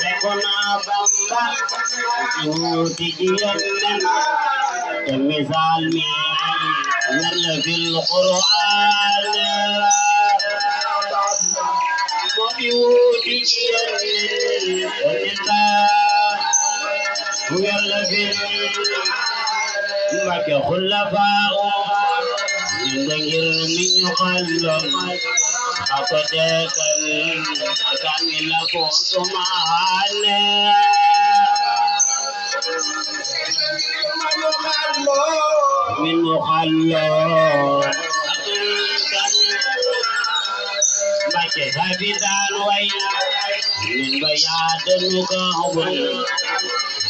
سيكونا بامبا يوتيجيان كمثال من في القرآن ويوتيجيان ويلفي مك خلفاء من غير من يخلق أقدك كان لكم سمعنا من مخلق مك هبدان وين من بياد المقاوم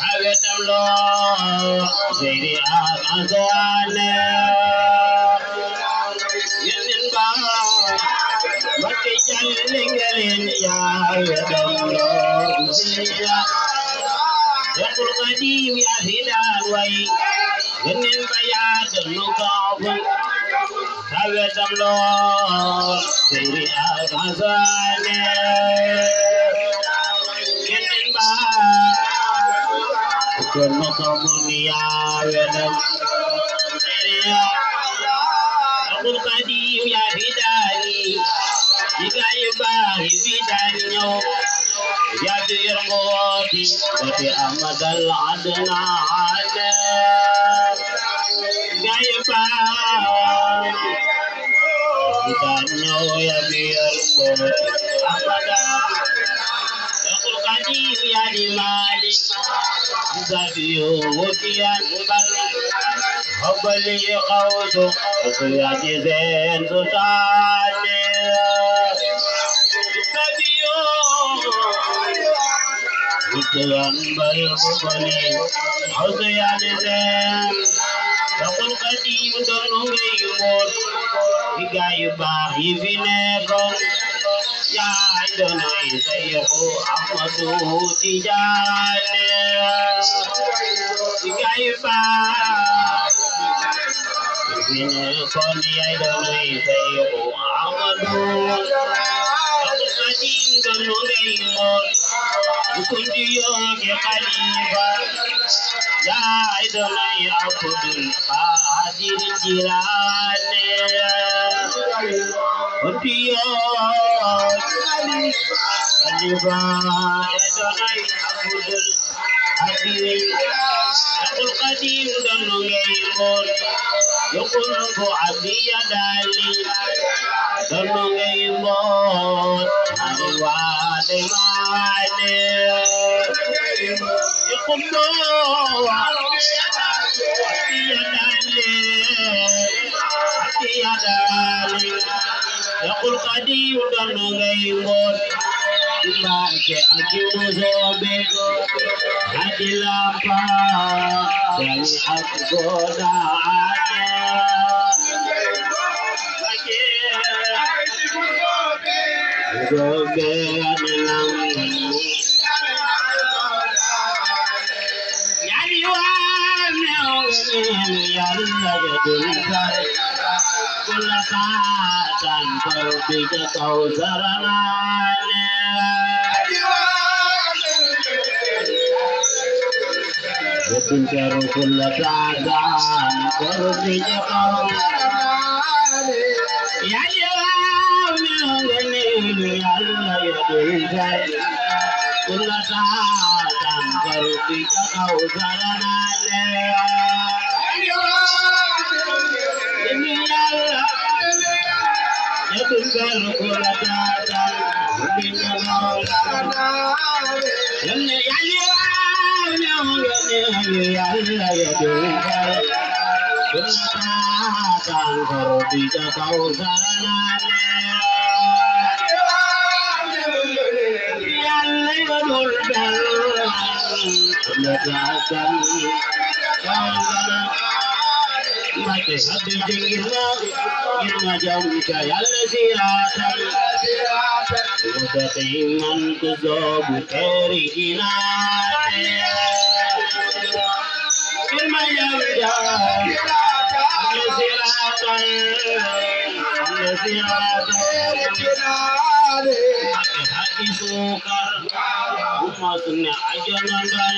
هبدم الله سيري أغزانا Mati jallingalin ya yadallah siya Yaqul qadim ya hidan way Ganin bayad nukabun Tawadam lo Siri al-Hazane Ganin ba Nukabun ya yadam Siriya Yaqul qadim ya hidani Jika ibahi bidanyo Ya dirmoti Wati Ahmad al-Adnan Jika ibahi bidanyo Ya dirmoti Ahmad Yaqul qadim ya di malik Zafiyo wutiyan bal Hubali qawdu Asuyati zain sultani Tuan berbubani, Hussein Zem, Takul Qadim Donungai Mor, Higayubah Hivinekon, Ya Idonai Sayyahu Ahmadu Tijane, Higayubah Hivinekon, Ya Idonai Sayyahu Ahmadu Takul Qadim Donungai Mor, Kundiyo ke khalifa ya idolai Abdul Qadir Jilani Kundiyo khalifa idolai Abdul Qadir Abdul Qadir donongai mon yokun ko abiya dali donongai mon alwa de mane Ikumdo Atiyadali Yaqul Qadim donongai mon Mbake akimuzobe Adilapa Sani akuzoda Zobe anilang Kulatan pergi ke kau zaranane Betul kau kulatan pergi ke kau Ya jawab mengenai Allah ya Tuhan Kulatan pergi ke kau zaranane Tunggal kulatan binawal yanne ya tunggal kulatan korbi kau saranane yanne badul bel kulatan Mati hati jingirna Irma jauh jayal siratan Udatiman kuzobu keri jinate Irma jauh jayal hati sukar umasnya aja nandal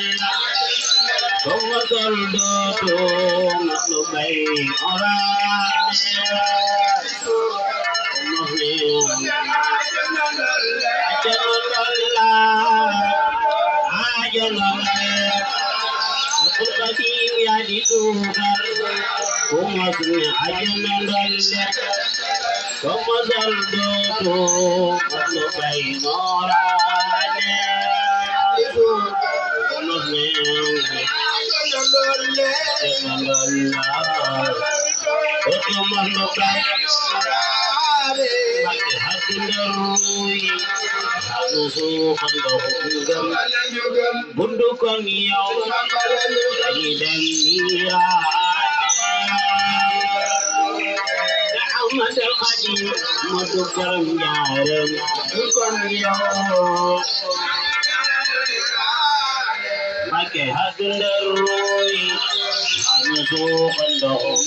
kamu soldo tuh lu baik orang aja nandal aja nandal aku tadi ya disukar umasnya aja nandal kamu soldo tuh lu baik orang bundukan yau dan nira Ahmad al-Qadim mudukar jaran bundukan yau pakai hati derui menyusukan dohong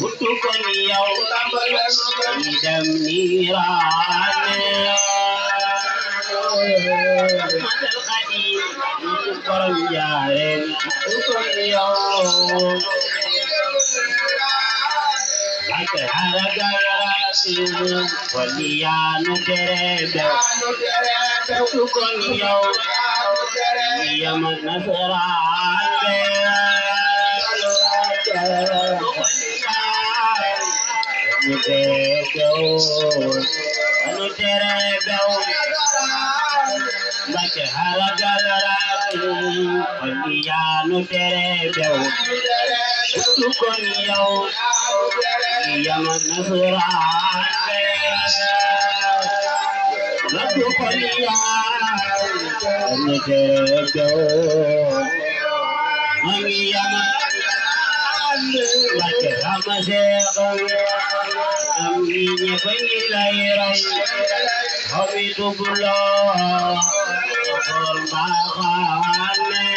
butuhkan yau idam nirane madal kadi untuk jaren butuhkan yau pakai harga walianu terebe butuhkan yau ia menasrane anu terebeu baca haragalaratu walianu terebeu butuhkan yau ia menasrane lagu kalian anu terebeu mengiyama baca ramasegam aminya pengilairai habibullah hormahane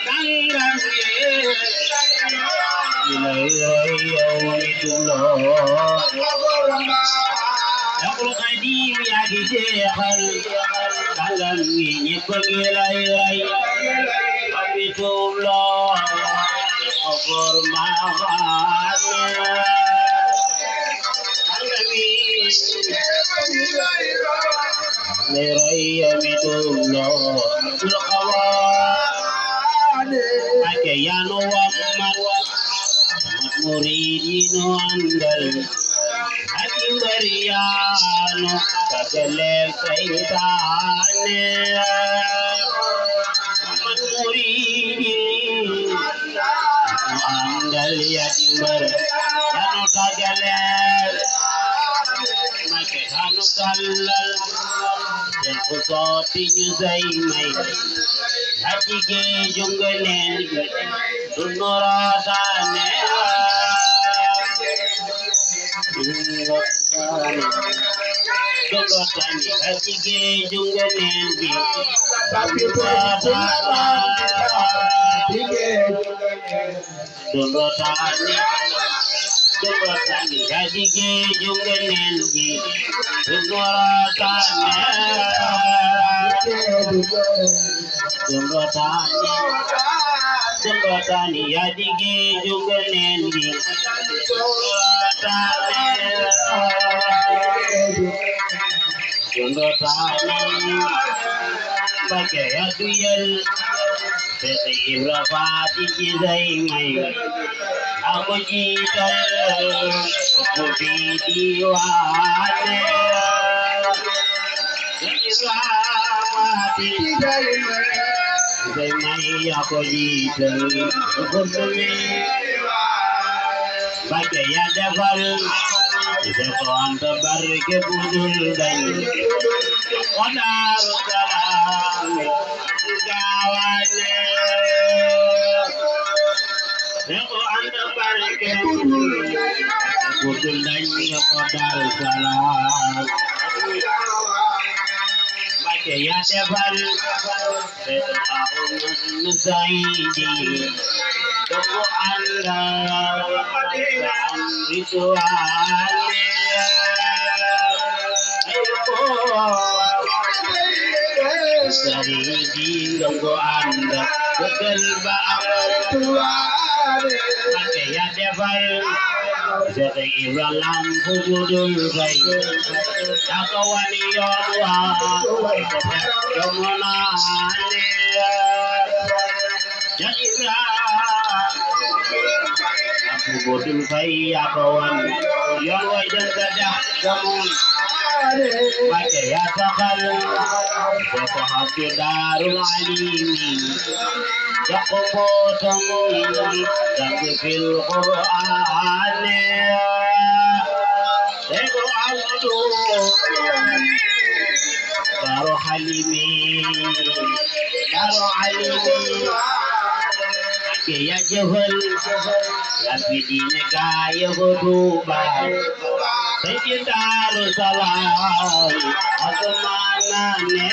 tanggang ilairai yawmitullah Yaqul qadim ya disekhal tanggang pengilairai habibullah hormahane Leraya mitullah Bilqawan Akayano wammat Muridino andal Hati bariano Kagalek saitane Muridin Andal yatim bariano kagalek Makehanu kallal dan kusotinya zaimai hati ke jungganen dunoratane Dongotani hati ke jungganen tapi Dongotani hati ke jungganen dunoratane Dongotani hati ke jungganen dunoratane pakai aduyal Sesi rafati zaimai aku jital aku diwane Sesi rafati zaimai aku jital aku pakai adabal sesuatu tebar ke budul dan Wadar salam gawane Neko anda barke budul dan wadar salam Baca ya debal sesuatu nusaidi Tunggu anda ritualnya. Dari di tunggu anda betul ritual. Ya devar. Jadi Ibrahim hujudul baik. Aku waniyawa. Kemenangan. Ya Ibrahim hujudul baik. Aku waniyawa. Yang wajan saja kamu. Baca ya sakal. Sahab darul alimin. Yakubutum dan fil Quran. Ego abdu Daro halimi Ake ya jahal Lapi dine gaya huduba Sejin daru salam Asmanane